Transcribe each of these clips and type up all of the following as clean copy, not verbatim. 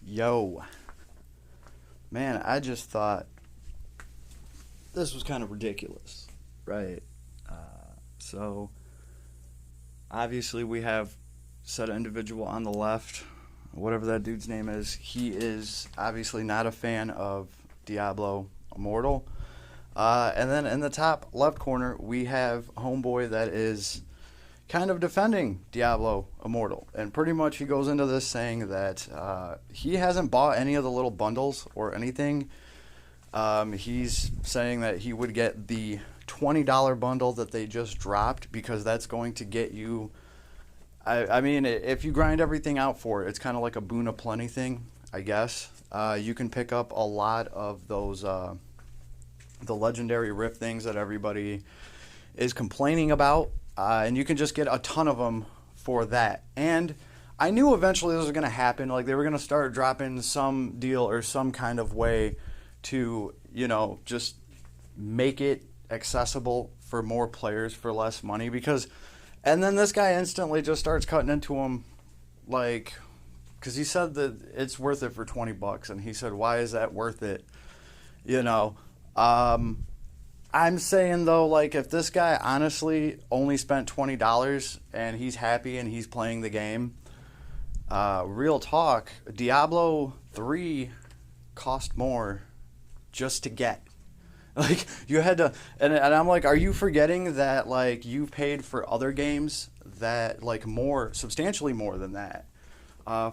Yo, man, I just thought this was kind of ridiculous, right? So, obviously, we have said individual on the left, whatever that dude's name is. He is obviously not a fan of Diablo Immortal. And then in the top left corner, we have homeboy that is kind of defending Diablo Immortal. And pretty much he goes into this saying that he hasn't bought any of the little bundles or anything. He's saying that he would get the $20 bundle that they just dropped because that's going to get you... I mean, if you grind everything out for it, it's kind of like a Boon of Plenty thing, I guess. You can pick up a lot of those... the legendary rift things that everybody is complaining about, and you can just get a ton of them for that. And I knew eventually this was going to happen. Like, they were going to start dropping some deal or some kind of way to, you know, just make it accessible for more players for less money. Because, and then this guy instantly just starts cutting into him, like, because he said that it's worth it for $20, and he said, why is that worth it? You know, I'm saying, though, like, if this guy honestly only spent $20 and he's happy and he's playing the game, real talk, Diablo 3 cost more just to get. Like, you had to, and I'm like, are you forgetting that, like, you've paid for other games that, like, more, substantially more than that,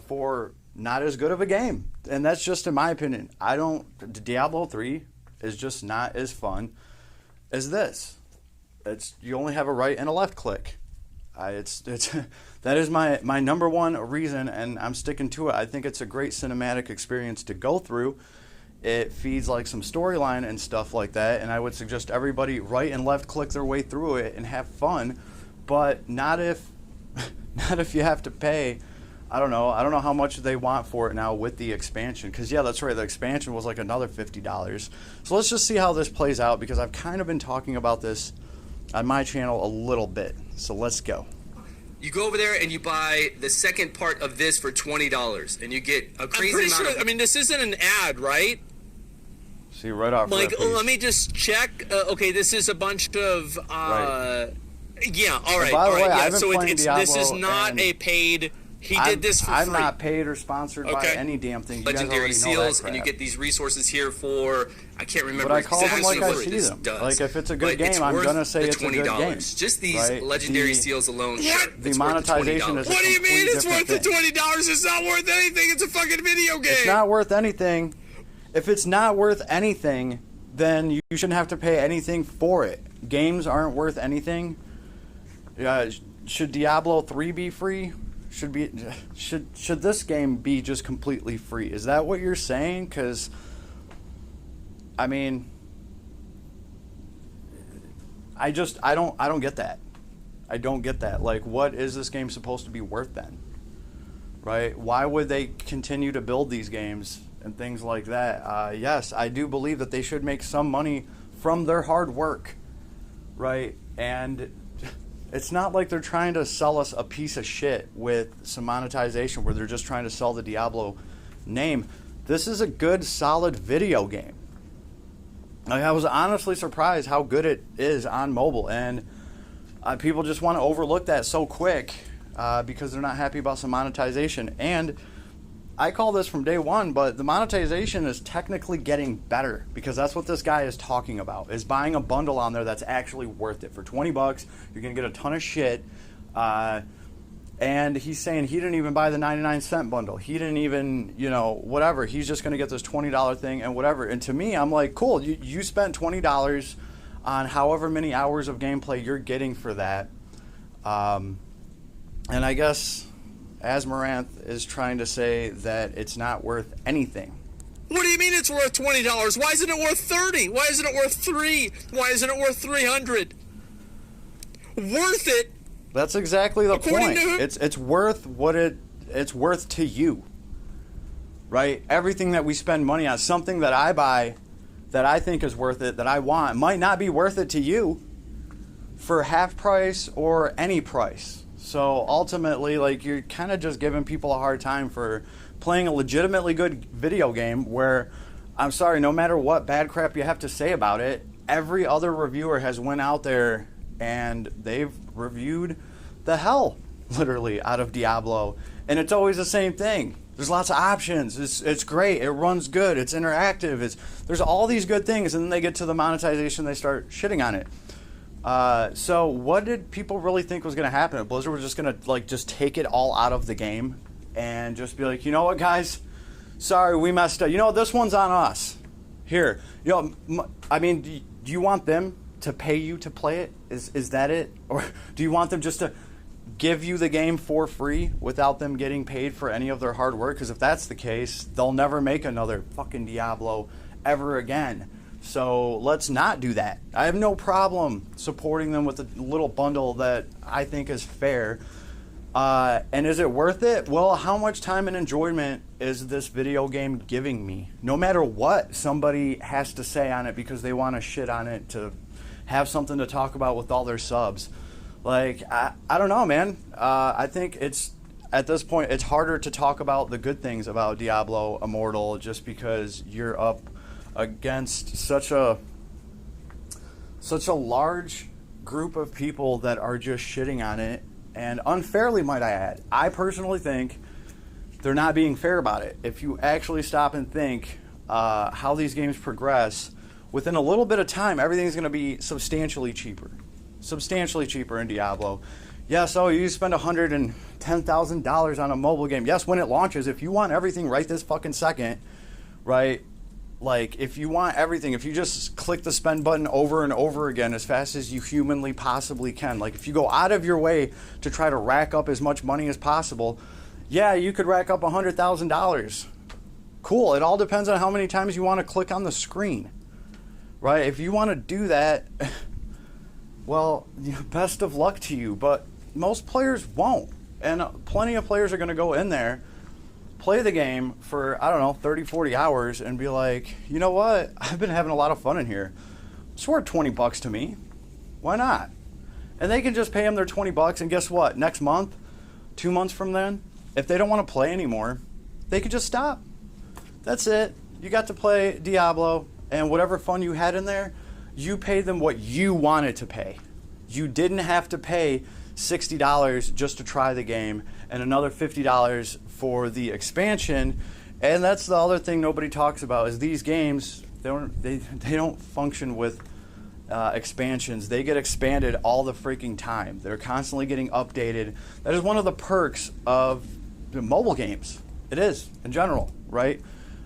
for not as good of a game? And that's just in my opinion. Diablo 3 is just not as fun as this. You only have a right and a left click. That is my number one reason, and I'm sticking to it. I think it's a great cinematic experience to go through. It feeds like some storyline and stuff like that, and I would suggest everybody right and left click their way through it and have fun, but not if you have to pay. I don't know how much they want for it now with the expansion. Because, yeah, that's right, the expansion was like another $50. So let's just see how this plays out, because I've kind of been talking about this on my channel a little bit. So let's go. You go over there and you buy the second part of this for $20, and you get a crazy amount of... I mean, this isn't an ad, right? See, right off. Like, let me just check. Okay, this is a bunch of... Right. Yeah, all right. By the way, yeah, I've been so playing Diablo, this is not a paid... did this for free. I'm not paid or sponsored by any damn thing. Legendary seals, and you get these resources here for, I can't remember but I call exactly them like what I see this them. does. Like, if it's a good But game, I'm going to say the it's a good game. Just these legendary seals alone. The monetization is What do you mean it's worth the $20? It's not worth anything. It's a fucking video game. It's not worth anything. If it's not worth anything, then you shouldn't have to pay anything for it. Games aren't worth anything. Should Diablo 3 be free? Should this game be just completely free? Is that what you're saying? Because, I mean, I don't get that. I don't get that. Like, what is this game supposed to be worth then? Right? Why would they continue to build these games and things like that? Yes, I do believe that they should make some money from their hard work, right? And it's not like they're trying to sell us a piece of shit with some monetization where they're just trying to sell the Diablo name. This is a good, solid video game. Like, I was honestly surprised how good it is on mobile, and people just want to overlook that so quick because they're not happy about some monetization. And I call this from day one, but the monetization is technically getting better, because that's what this guy is talking about, is buying a bundle on there that's actually worth it. For $20, you're going to get a ton of shit. And he's saying he didn't even buy the 99-cent bundle. He didn't even, whatever. He's just going to get this $20 thing and whatever. And to me, I'm like, cool, you spent $20 on however many hours of gameplay you're getting for that. And I guess AsmonTV is trying to say that it's not worth anything. What do you mean it's worth $20? Why isn't it worth $30? Why isn't it worth $3? Why isn't it worth $300? Worth it. That's exactly the point. To it's worth what it's worth to you. Right? Everything that we spend money on, something that I buy that I think is worth it, that I want, might not be worth it to you for half price or any price. So ultimately, like, you're kind of just giving people a hard time for playing a legitimately good video game where, I'm sorry, no matter what bad crap you have to say about it, every other reviewer has went out there and they've reviewed the hell, literally, out of Diablo. And it's always the same thing. There's lots of options. It's great. It runs good. It's interactive. There's all these good things, and then they get to the monetization, they start shitting on it. So what did people really think was going to happen? Blizzard was just going to just take it all out of the game and just be like, you know what, guys? Sorry, we messed up. You know, this one's on us. Here. You know, I mean, do you want them to pay you to play it? Is that it? Or do you want them just to give you the game for free without them getting paid for any of their hard work? Because if that's the case, they'll never make another fucking Diablo ever again. So let's not do that. I have no problem supporting them with a little bundle that I think is fair. And is it worth it? Well, how much time and enjoyment is this video game giving me? No matter what somebody has to say on it because they want to shit on it to have something to talk about with all their subs. Like, I don't know, man. I think at this point, it's harder to talk about the good things about Diablo Immortal just because you're up against such a large group of people that are just shitting on it, and unfairly, might I add. I personally think they're not being fair about it. If you actually stop and think how these games progress, within a little bit of time, everything's going to be substantially cheaper in Diablo. Yeah, so you spend $110,000 on a mobile game. Yes, when it launches, if you want everything right this fucking second, right? Like, if you want everything, if you just click the spend button over and over again as fast as you humanly possibly can, like if you go out of your way to try to rack up as much money as possible, yeah, you could rack up $100,000. Cool. It all depends on how many times you want to click on the screen, right? If you want to do that, well, best of luck to you, but most players won't. And plenty of players are going to go in there, play the game for, I don't know, 30, 40 hours and be like, you know what? I've been having a lot of fun in here. It's worth $20 to me. Why not? And they can just pay them their $20, and guess what? Next month, 2 months from then, if they don't want to play anymore, they could just stop. That's it. You got to play Diablo, and whatever fun you had in there, you paid them what you wanted to pay. You didn't have to pay $60 just to try the game and another $50 for the expansion. And that's the other thing nobody talks about is these games, they don't function with expansions. They get expanded all the freaking time. They're constantly getting updated. That is one of the perks of the mobile games. It is, in general, right?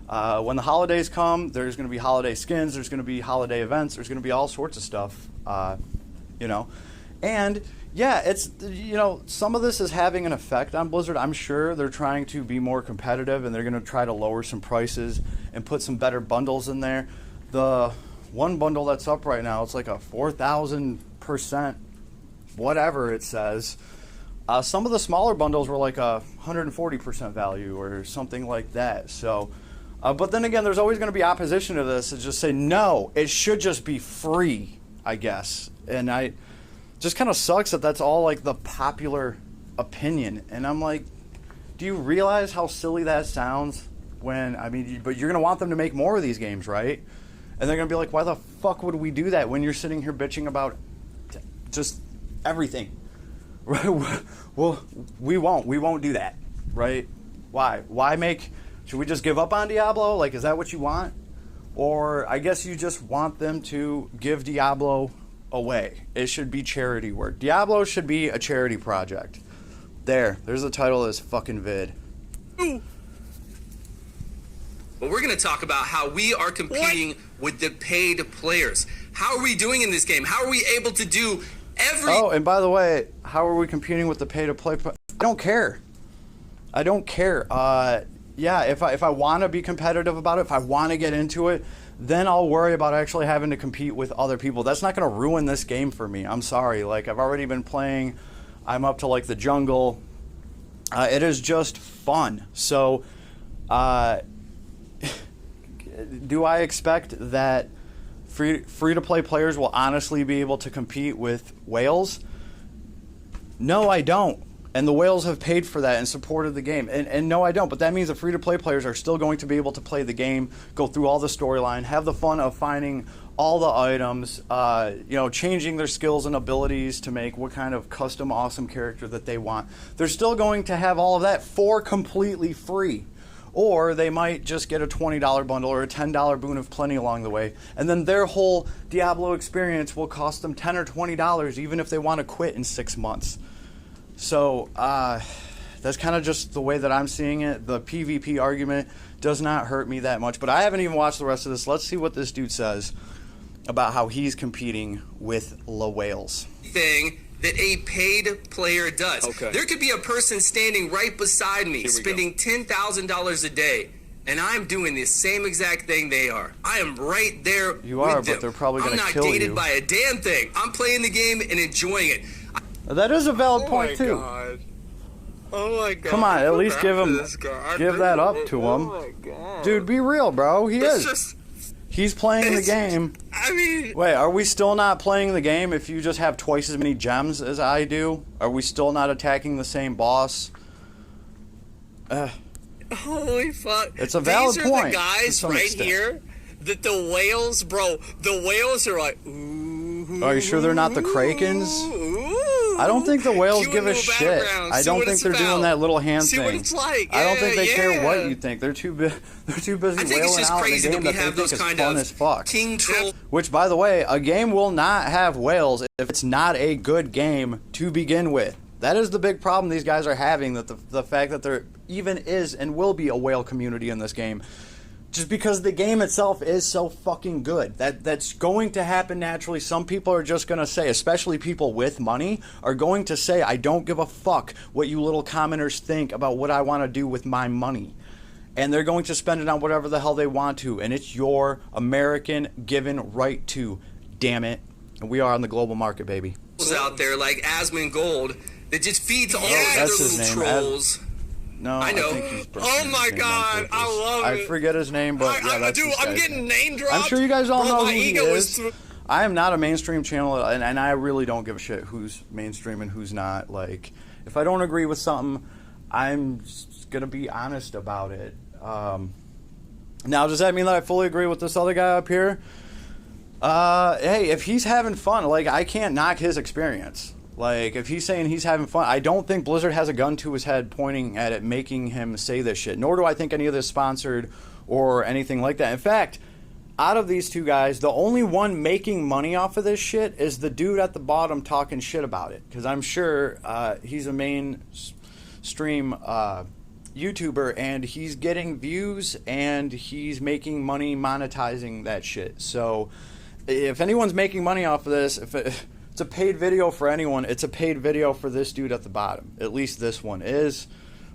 When the holidays come, there's going to be holiday skins, there's going to be holiday events, there's going to be all sorts of stuff, And, yeah, it's, some of this is having an effect on Blizzard. I'm sure they're trying to be more competitive, and they're going to try to lower some prices and put some better bundles in there. The one bundle that's up right now, it's like a 4,000%, whatever it says. Some of the smaller bundles were like a 140% value or something like that. So, but then again, there's always going to be opposition to this to just say, no, it should just be free, I guess. And just kind of sucks that that's all like the popular opinion. And I'm like, do you realize how silly that sounds? But you're going to want them to make more of these games, right? And they're going to be like, why the fuck would we do that when you're sitting here bitching about just everything? Right? Well, we won't do that, right? Why should we just give up on Diablo? Like, is that what you want? Or I guess you just want them to give Diablo away. It should be charity work. Diablo should be a charity project. There's the title of this fucking vid. But we're going to talk about how we are competing with the paid players. How are we doing in this game? How are we able to do Oh, and by the way, how are we competing with the pay-to-play? I don't care. Yeah, if I want to be competitive about it, if I want to get into it, then I'll worry about actually having to compete with other people. That's not going to ruin this game for me. I'm sorry. Like, I've already been playing. I'm up to, like, the jungle. It is just fun. So, do I expect that free-to-play players will honestly be able to compete with whales? No, I don't. And the whales have paid for that and supported the game. And no, I don't. But that means the free-to-play players are still going to be able to play the game, go through all the storyline, have the fun of finding all the items, changing their skills and abilities to make what kind of custom awesome character that they want. They're still going to have all of that for completely free. Or they might just get a $20 bundle or a $10 boon of plenty along the way. And then their whole Diablo experience will cost them $10 or $20 even if they want to quit in 6 months. So that's kind of just the way that I'm seeing it. The PvP argument does not hurt me that much. But I haven't even watched the rest of this. Let's see what this dude says about how he's competing with the whales. Thing that a paid player does. Okay. There could be a person standing right beside me spending $10,000 a day, and I'm doing the same exact thing they are. I am right there You are, with them. but they're probably going to kill you. I'm not gated by a damn thing. I'm playing the game and enjoying it. That is a valid point, too. God. Oh my god. Come on, at least give that up to him. Oh my god. Dude, be real, bro. He It's is. just, He's playing the game. I mean, Wait, are we still not playing the game if you just have twice as many gems as I do? Are we still not attacking the same boss? holy fuck. It's a valid These are point, the to guys some right extent. here that the whales, bro, the whales are like, ooh. Are you sure they're not the Krakens? Ooh. I don't think the whales Cue give a into shit. background, I see don't what think it's they're doing about. that little hand See thing. what it's like. I don't think they care what Yeah. you think. They're too busy I think it's wailing just out in the crazy that game we that they have think those is kind fun of as fuck. king troll. Which, by the way, a game will not have whales if it's not a good game to begin with. That is the big problem these guys are having, that the fact that there even is and will be a whale community in this game. Just because the game itself is so fucking good. That's going to happen naturally. Some people are just going to say, especially people with money, are going to say, I don't give a fuck what you little commenters think about what I want to do with my money. And they're going to spend it on whatever the hell they want to. And it's your American given right to. Damn it. And we are on the global market, baby. Out there like Asmon Gold that just feeds all Yes. the That's other his little name, trolls. No, I know. think he's Oh my his name on god, purpose. I love it. I forget his name, but yeah, that's dude, this I'm guy's getting name. name dropped. I'm sure you guys all Bro, know my who he ego is. I am not a mainstream channel, and I really don't give a shit who's mainstream and who's not. Like, if I don't agree with something, I'm just gonna be honest about it. Now, does that mean that I fully agree with this other guy up here? Hey, if he's having fun, like, I can't knock his experience. Like, if he's saying he's having fun, I don't think Blizzard has a gun to his head pointing at it, making him say this shit. Nor do I think any of this is sponsored or anything like that. In fact, out of these two guys, the only one making money off of this shit is the dude at the bottom talking shit about it. Because I'm sure he's a mainstream YouTuber, and he's getting views, and he's making money monetizing that shit. So if anyone's making money off of this, if it's a paid video for anyone, it's a paid video for this dude at the bottom. At least this one is,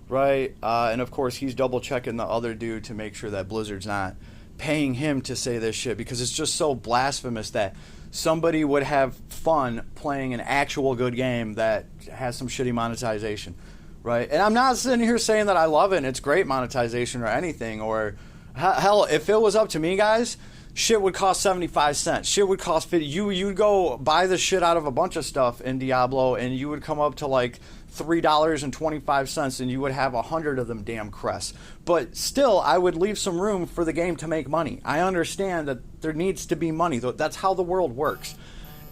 right? And of course, he's double checking the other dude to make sure that Blizzard's not paying him to say this shit, because it's just so blasphemous that somebody would have fun playing an actual good game that has some shitty monetization, right? And I'm not sitting here saying that I love it and it's great monetization or anything, or hell, if it was up to me, guys, shit would cost 75 cents. Shit would cost 50. You'd go buy the shit out of a bunch of stuff in Diablo, and you would come up to like $3.25, and you would have 100 of them damn crests. But still, I would leave some room for the game to make money. I understand that there needs to be money. That's how the world works.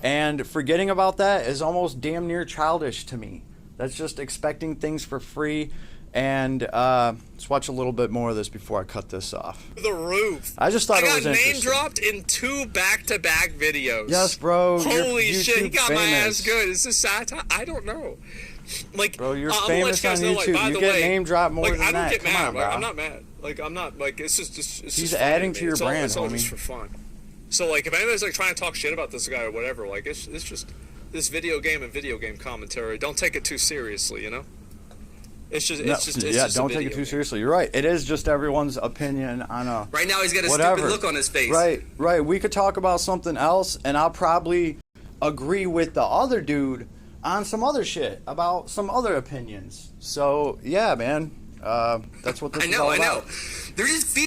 And forgetting about that is almost damn near childish to me. That's just expecting things for free. And let's watch a little bit more of this before I cut this off. The roof. I just thought it was I got name interesting. dropped in 2 back-to-back videos. Yes, bro. Holy you're shit, he YouTube got my famous. ass good. Is this satire? I don't know. Like, Bro, you're I'm gonna famous let you guys on know, like, YouTube. by You the get way, name dropped more like, than I don't that. get Come mad. on, Like, bro. I'm not mad. Like, I'm not, like, it's just He's just adding funny to your me. brand, It's all homie. just for fun. So, like, if anybody's, like, trying to talk shit about this guy or whatever, like, it's just this video game and video game commentary. Don't take it too seriously, you know? It's just Don't take it too seriously. You're right. It is just everyone's opinion on a Right now he's got a whatever. stupid look on his face. Right. We could talk about something else, and I'll probably agree with the other dude on some other shit about some other opinions. So yeah, man, that's what this is all I about. know. They're just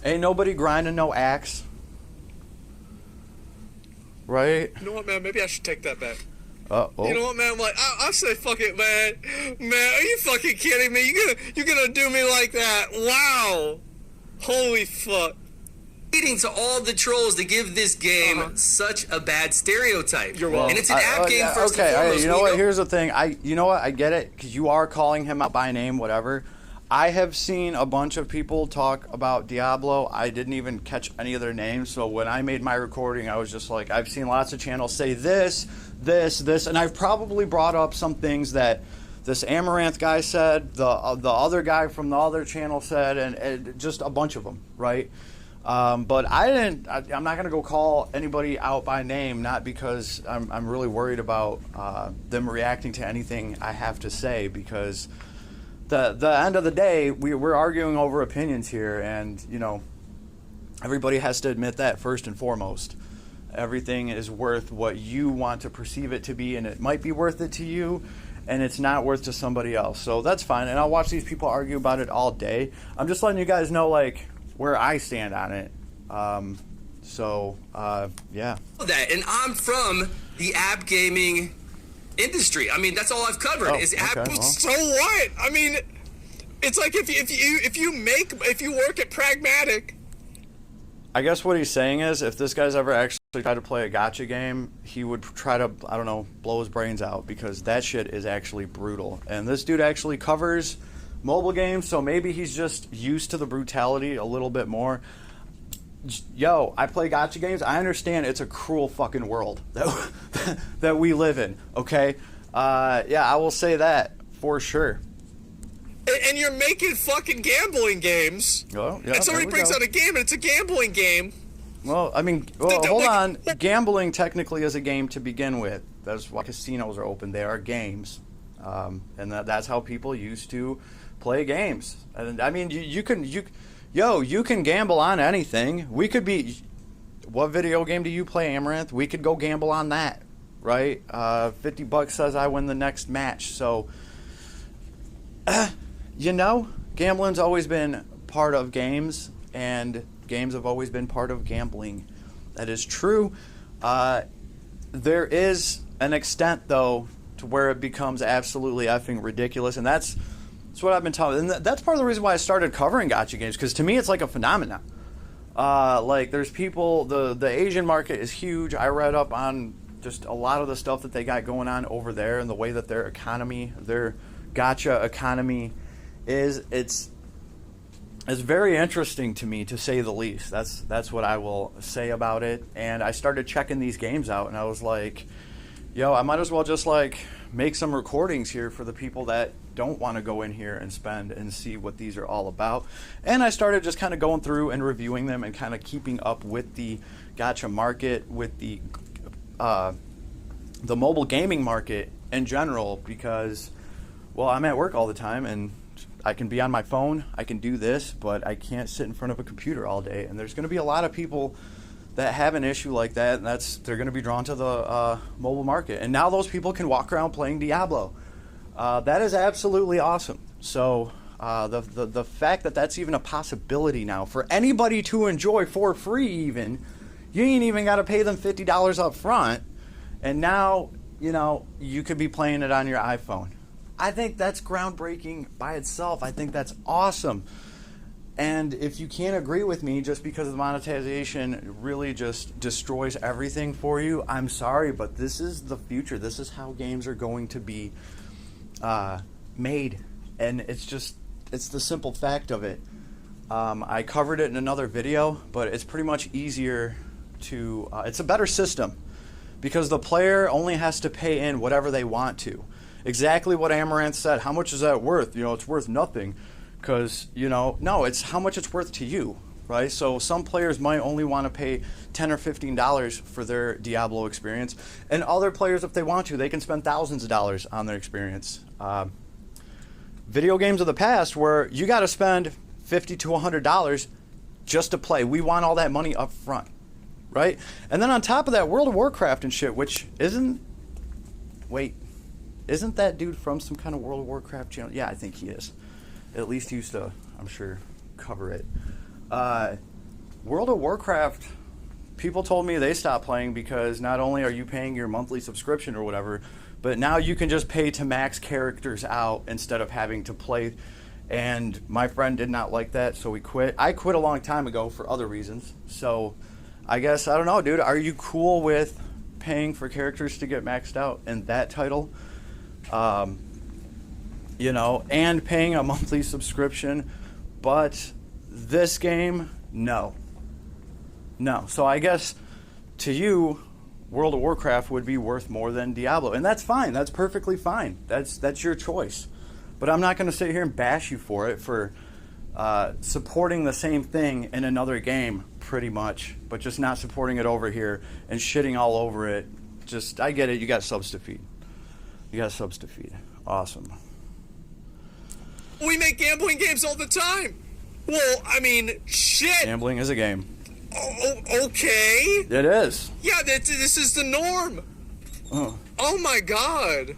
Ain't nobody grinding no axe, right? You know what, man? Maybe I should take that back. Oh. You know what, man? I'm like, I say, fuck it, man. Man, are you fucking kidding me? You gonna do me like that? Wow. Holy fuck. Leading to all the trolls to give this game such a bad stereotype. You're welcome. And it's an app game first and Okay, foremost. you know what? Here's the thing. You know what? I get it, because you are calling him out by name, whatever. I have seen a bunch of people talk about Diablo. I didn't even catch any of their names, so when I made my recording, I was just like, I've seen lots of channels say this, and I've probably brought up some things that this Amaranth guy said, the other guy from the other channel said, and just a bunch of them, right? But I'm not going to go call anybody out by name, not because I'm really worried about them reacting to anything I have to say, because the end of the day, we're arguing over opinions here, and, you know, everybody has to admit that first and foremost. Everything is worth what you want to perceive it to be, and it might be worth it to you, and it's not worth to somebody else. So that's fine, and I'll watch these people argue about it all day. I'm just letting you guys know, like, where I stand on it. Yeah. That, and I'm from the app gaming industry. I mean, that's all I've covered is app. Okay, well. So what? I mean, it's like if you work at Pragmatic. I guess what he's saying is, if this guy's ever actually tried to play a gacha game, he would try to, I don't know, blow his brains out, because that shit is actually brutal. And this dude actually covers mobile games, so maybe he's just used to the brutality a little bit more. Yo, I play gacha games. I understand it's a cruel fucking world that we live in, okay? Yeah, I will say that for sure. And you're making fucking gambling games. Oh, yeah, and somebody brings out a game, and it's a gambling game. Well, I mean, hold on. Gambling technically is a game to begin with. That's why casinos are open. They are games. And that's how people used to play games. And I mean, you can gamble on anything. We could be, what video game do you play, Amaranth? We could go gamble on that, right? $50 says I win the next match. So, you know, gambling's always been part of games, and games have always been part of gambling. That is true. There is an extent, though, to where it becomes absolutely effing ridiculous, and that's what I've been telling. And that's part of the reason why I started covering gacha games, because to me it's like a phenomenon. Like, there's people, the Asian market is huge. I read up on just a lot of the stuff that they got going on over there, and the way that their economy, their gacha economy is. It's very interesting to me, to say the least. That's what I will say about it. And I started checking these games out, and I was like, yo, I might as well just like make some recordings here for the people that don't want to go in here and spend and see what these are all about. And I started just kind of going through and reviewing them and kind of keeping up with the gacha market, with the mobile gaming market in general, because, well, I'm at work all the time, and I can be on my phone, I can do this, but I can't sit in front of a computer all day. And there's going to be a lot of people that have an issue like that, and they're going to be drawn to the mobile market. And now those people can walk around playing Diablo. That is absolutely awesome. So the fact that that's even a possibility now for anybody to enjoy for free, even, you ain't even got to pay them $50 up front, and now, you know, you could be playing it on your iPhone. I think that's groundbreaking by itself. I think that's awesome. And if you can't agree with me just because the monetization really just destroys everything for you, I'm sorry, but this is the future. This is how games are going to be made. And it's the simple fact of it. I covered it in another video, but it's pretty much easier to, it's a better system, because the player only has to pay in whatever they want to. Exactly what Amaranth said. How much is that worth? You know, it's worth nothing. Because, you know, no, it's how much it's worth to you, right? So some players might only want to pay $10 or $15 for their Diablo experience, and other players, if they want to, they can spend thousands of dollars on their experience. Video games of the past, where you got to spend $50 to $100 just to play. We want all that money up front, right? And then on top of that, World of Warcraft and shit, which isn't that dude from some kind of World of Warcraft channel? Yeah, I think he is. At least he used to, I'm sure, cover it. World of Warcraft people told me they stopped playing because not only are you paying your monthly subscription or whatever, but now you can just pay to max characters out instead of having to play. And my friend did not like that, so we quit. I quit a long time ago for other reasons. So I guess, I don't know, dude. Are you cool with paying for characters to get maxed out in that title? You know, and paying a monthly subscription. But this game, no. No. So I guess to you, World of Warcraft would be worth more than Diablo. And that's fine. That's perfectly fine. That's your choice. But I'm not going to sit here and bash you for it, for supporting the same thing in another game, pretty much, but just not supporting it over here and shitting all over it. Just, I get it. You got subs to feed. You got subs to feed. Awesome. We make gambling games all the time. Well, I mean, shit. Gambling is a game. Okay. It is. Yeah, this is the norm. Oh my God.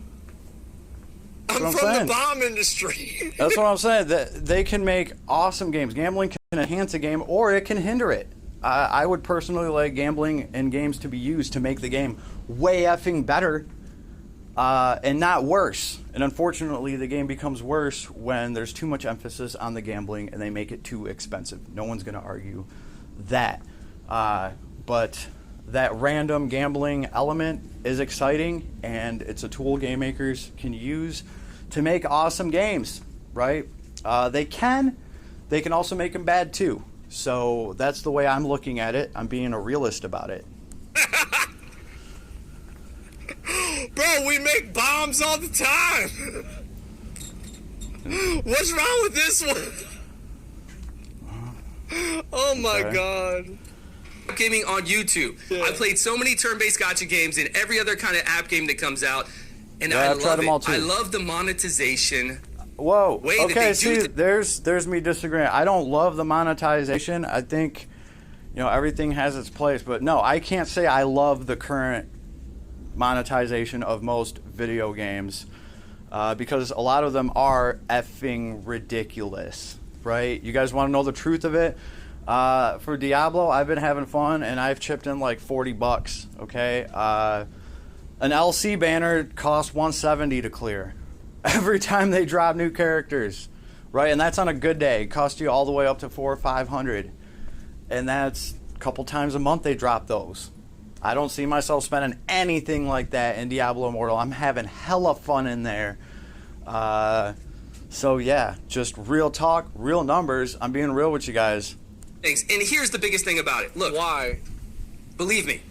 I'm from the bomb industry. That's what I'm saying. They can make awesome games. Gambling can enhance a game, or it can hinder it. I would personally like gambling in games to be used to make the game way effing better, and not worse. And unfortunately, the game becomes worse when there's too much emphasis on the gambling and they make it too expensive. No one's going to argue that. But that random gambling element is exciting, and it's a tool game makers can use to make awesome games, right? They can also make them bad too. So that's the way I'm looking at it. I'm being a realist about it. Bro, we make bombs all the time. What's wrong with this one? Oh my God. Gaming on YouTube. Yeah. I played so many turn-based gacha games and every other kind of app game that comes out, and I love it. I love the monetization. Whoa. Okay, see, there's me disagreeing. I don't love the monetization. I think, you know, everything has its place, but no, I can't say I love the current monetization of most video games, because a lot of them are effing ridiculous, right? You guys want to know the truth of it? For Diablo, I've been having fun, and I've chipped in like $40, okay? An LC banner costs $170 to clear every time they drop new characters, right? And that's on a good day. It costs you all the way up to $400 or $500, and that's a couple times a month they drop those. I don't see myself spending anything like that in Diablo Immortal. I'm having hella fun in there. So yeah, just real talk, real numbers. I'm being real with you guys. Thanks. And here's the biggest thing about it. Look. Why? Believe me.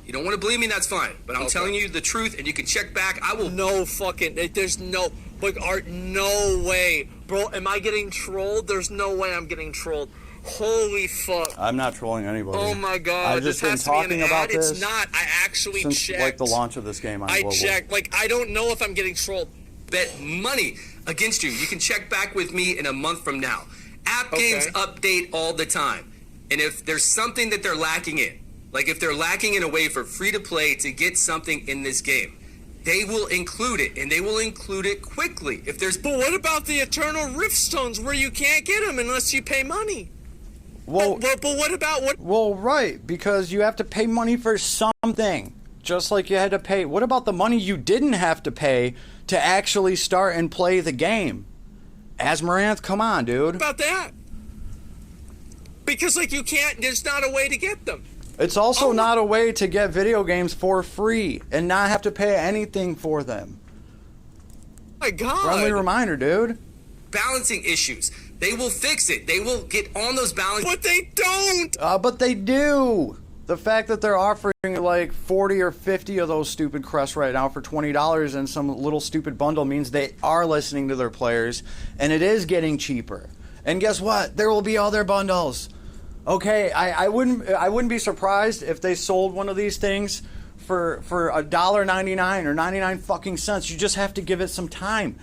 You don't want to believe me, that's fine. But I'm telling you the truth, and you can check back. I will. No fucking. There's no. Like, Art, no way. Bro, am I getting trolled? There's no way I'm getting trolled. Holy fuck. I'm not trolling anybody. Oh my God. I've just been talking about this. It's not. I actually since, checked. Like the launch of this game on Global. I checked. Like, I don't know if I'm getting trolled. Bet money against you. You can check back with me in a month from now. App games update all the time. And if there's something that they're lacking in, like if they're lacking in a way for free to play to get something in this game, they will include it, and they will include it quickly. If there's. But what about the Eternal Rift Stones where you can't get them unless you pay money? Well, but what about what? Well, right, because you have to pay money for something, just like you had to pay. What about the money you didn't have to pay to actually start and play the game? Asmoranth, come on, dude. What about that? Because, like, you can't, there's not a way to get them. It's also not a way to get video games for free and not have to pay anything for them. My God. Friendly reminder, dude. Balancing issues. They will fix it. They will get on those balance. But they don't. But they do. The fact that they're offering like 40 or 50 of those stupid crests right now for $20 in some little stupid bundle means they are listening to their players, and it is getting cheaper. And guess what? There will be other bundles. Okay, I wouldn't be surprised if they sold one of these things for $1.99 or 99 fucking cents. You just have to give it some time.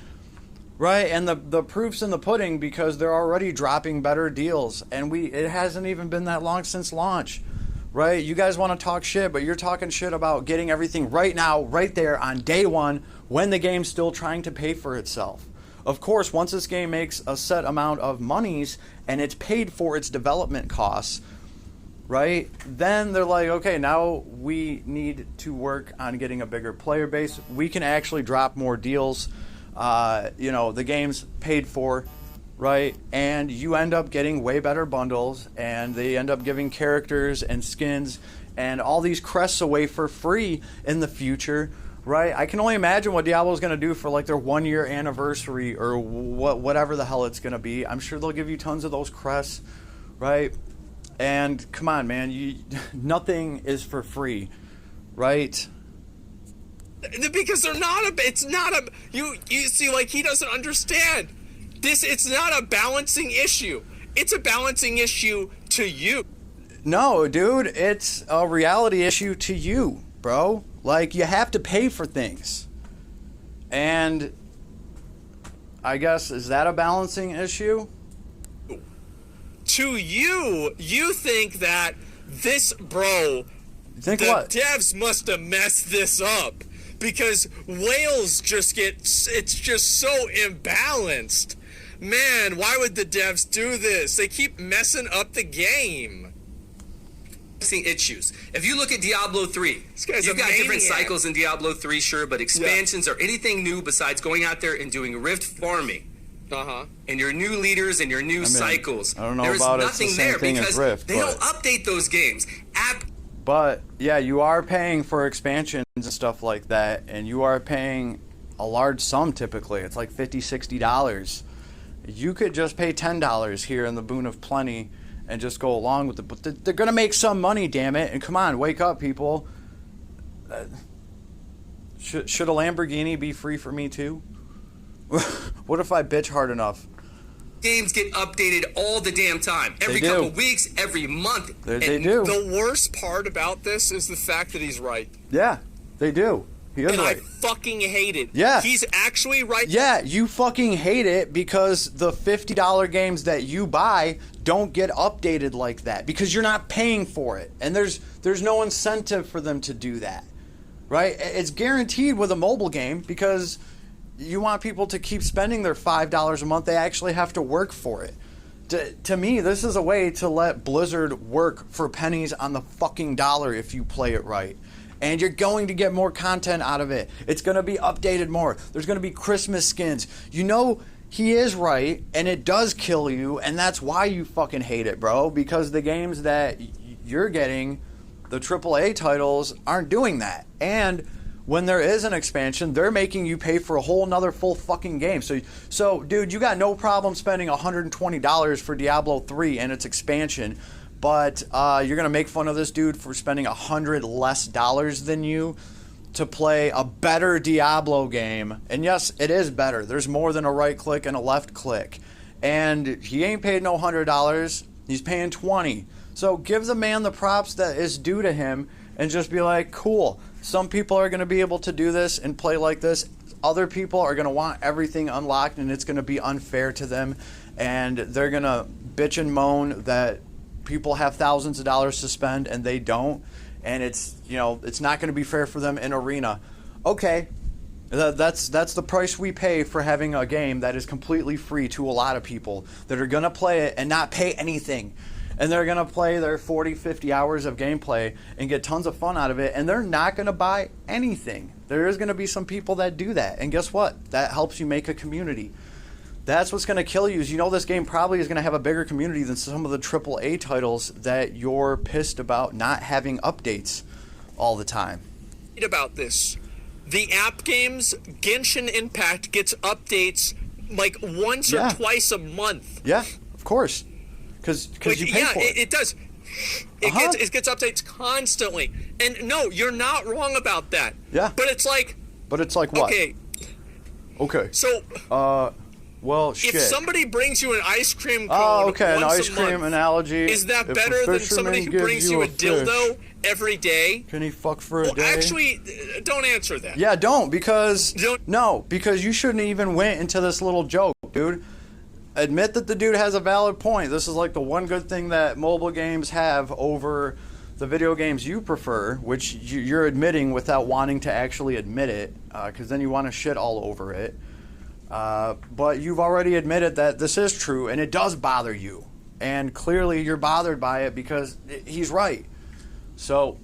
Right, and the proof's in the pudding because they're already dropping better deals, and it hasn't even been that long since launch. Right, you guys want to talk shit, but you're talking shit about getting everything right now, right there on day one, when the game's still trying to pay for itself. Of course, once this game makes a set amount of monies and it's paid for its development costs, right? Then they're like, okay, now we need to work on getting a bigger player base. We can actually drop more deals. The game's paid for, right? And you end up getting way better bundles, and they end up giving characters and skins and all these crests away for free in the future, right? I can only imagine what Diablo's going to do for like their 1 year anniversary or whatever the hell it's going to be. I'm sure they'll give you tons of those crests, right? And come on, man, nothing is for free, right? Because it's not a, you see, like, he doesn't understand. It's not a balancing issue. It's a balancing issue to you. No, dude, it's a reality issue to you, bro. Like, you have to pay for things. And I guess, is that a balancing issue? To you, you think that this, bro, Think the what? devs must have messed this up. Because whales it's just so imbalanced. Man, why would the devs do this? They keep messing up the game. Issues. If you look at Diablo 3, you've got different cycles in Diablo 3, sure, but expansions or anything new besides going out there and doing rift farming. And your new leaders and your new cycles. I don't know There's about nothing it's the same there thing because as Rift, they don't update those games. But yeah, you are paying for expansions and stuff like that, and you are paying a large sum typically. It's like $50, $60. You could just pay $10 here in the Boon of Plenty and just go along with it. But they're going to make some money, damn it. And come on, wake up, people. Should a Lamborghini be free for me too? What if I bitch hard enough? Games get updated all the damn time. Every couple weeks, every month. They do. The worst part about this is the fact that he's right. Yeah, they do. He is and right. I fucking hate it. Yeah. He's actually right. Yeah, you fucking hate it because the $50 games that you buy don't get updated like that because you're not paying for it. And there's no incentive for them to do that. Right? It's guaranteed with a mobile game because you want people to keep spending their $5 a month. They actually have to work for it. To me, this is a way to let Blizzard work for pennies on the fucking dollar if you play it right. And you're going to get more content out of it. It's going to be updated more. There's going to be Christmas skins. You know, he is right, and it does kill you, and that's why you fucking hate it, bro. Because the games that you're getting, the AAA titles, aren't doing that. And when there is an expansion, they're making you pay for a whole nother full fucking game. So dude, you got no problem spending $120 for Diablo 3 and its expansion, but you're going to make fun of this dude for spending $100 less than you to play a better Diablo game. And yes, it is better. There's more than a right click and a left click. And he ain't paid no $100. He's paying $20. So give the man the props that is due to him and just be like, cool. Some people are going to be able to do this and play like this. Other people are going to want everything unlocked, and it's going to be unfair to them. And they're going to bitch and moan that people have thousands of dollars to spend and they don't. And it's not going to be fair for them in Arena. Okay, that's the price we pay for having a game that is completely free to a lot of people that are going to play it and not pay anything. And they're going to play their 40, 50 hours of gameplay and get tons of fun out of it, and they're not going to buy anything. There is going to be some people that do that, and guess what? That helps you make a community. That's what's going to kill you, is this game probably is going to have a bigger community than some of the AAA titles that you're pissed about not having updates all the time. About this, the app games, Genshin Impact gets updates like once or twice a month. Yeah, of course. Because you pay for it. It does. It gets updates constantly. And no, you're not wrong about that. Yeah. But it's like what? Okay. So well, shit. If somebody brings you an ice cream cone an once ice a cream month, analogy. is that better than somebody who brings you a dildo every day? Can he fuck for a day? Actually, don't answer that. Yeah, because you shouldn't even went into this little joke, dude. Admit that the dude has a valid point. This is like the one good thing that mobile games have over the video games you prefer, which you're admitting without wanting to actually admit it, because then you want to shit all over it. But you've already admitted that this is true, and it does bother you. and clearly you're bothered by it because he's right. So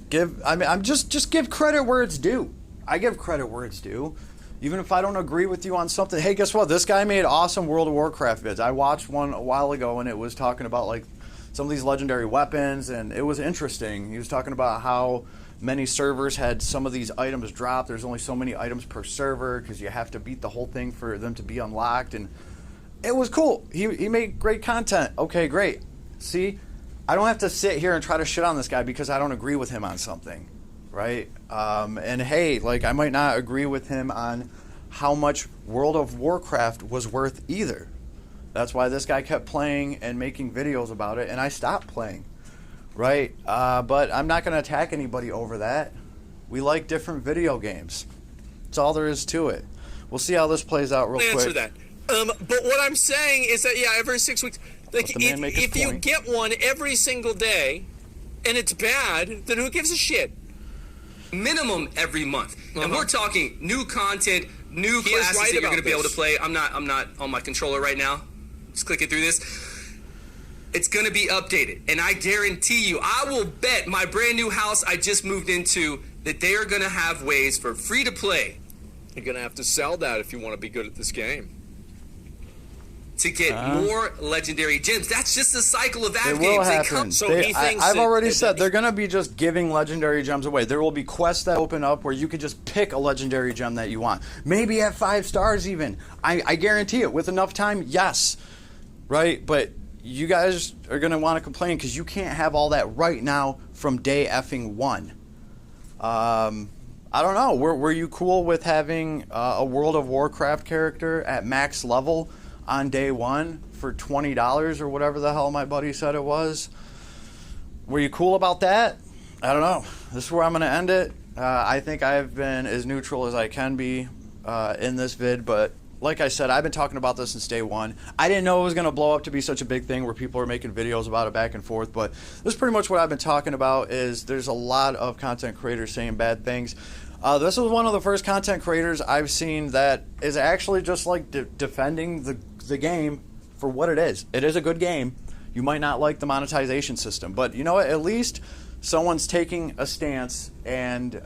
just give credit where it's due. I give credit where it's due. Even if I don't agree with you on something, hey, guess what? This guy made awesome World of Warcraft vids. I watched one a while ago, and it was talking about like some of these legendary weapons, and it was interesting. He was talking about how many servers had some of these items drop. There's only so many items per server because you have to beat the whole thing for them to be unlocked, and it was cool. He made great content. Okay, great. See, I don't have to sit here and try to shit on this guy because I don't agree with him on something. Right? And hey, like I might not agree with him on how much World of Warcraft was worth either. That's why this guy kept playing and making videos about it, and I stopped playing. Right? But I'm not going to attack anybody over that. We like different video games. That's all there is to it. We'll see how this plays out real quick. Answer that. But what I'm saying is that, yeah, every 6 weeks, like, if you get one every single day and it's bad, then who gives a shit? Minimum every month. And we're talking new content, new classes that you're going to be able to play. I'm not on my controller right now. Just clicking through this. It's going to be updated. And I guarantee you, I will bet my brand new house I just moved into that they are going to have ways for free to play. You're going to have to sell that if you want to be good at this game. To get more legendary gems. That's just the cycle of app it games. Will happen. I've already said they're going to be just giving legendary gems away. There will be quests that open up where you could just pick a legendary gem that you want. Maybe at 5 stars even. I guarantee it. With enough time, yes. Right? But you guys are going to want to complain because you can't have all that right now from day effing 1. I don't know. Were you cool with having a World of Warcraft character at max level on day 1 for $20 or whatever the hell my buddy said it was? Were you cool about that? I don't know. This is where I'm going to end it. I think I've been as neutral as I can be in this vid, but like I said, I've been talking about this since day 1. I didn't know it was going to blow up to be such a big thing where people are making videos about it back and forth, but this is pretty much what I've been talking about. Is there's a lot of content creators saying bad things. This was one of the first content creators I've seen that is actually just like defending the game for what it is. It is a good game. You might not like the monetization system, but you know what? At least someone's taking a stance and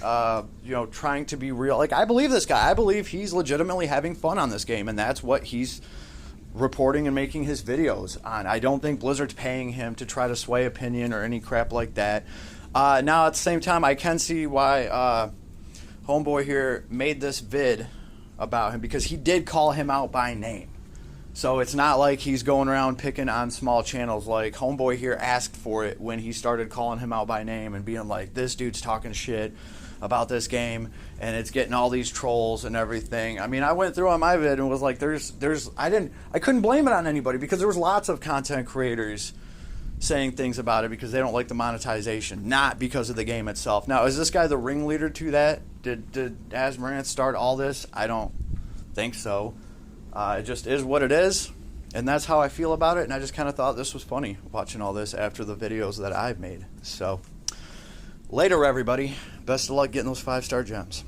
trying to be real. Like, I believe this guy. I believe he's legitimately having fun on this game, and that's what he's reporting and making his videos on. I don't think Blizzard's paying him to try to sway opinion or any crap like that. Now, at the same time, I can see why Homeboy here made this vid about him, because he did call him out by name. So it's not like he's going around picking on small channels. Like, Homeboy here asked for it when he started calling him out by name and being like, this dude's talking shit about this game and it's getting all these trolls and everything. I mean, I went through on my vid and was like, I couldn't blame it on anybody, because there was lots of content creators saying things about it because they don't like the monetization, not because of the game itself. Now, is this guy the ringleader to that? Did AsmonTV start all this? I don't think so. It just is what it is, and that's how I feel about it, and I just kind of thought this was funny, watching all this after the videos that I've made. So, later, everybody. Best of luck getting those 5-star gems.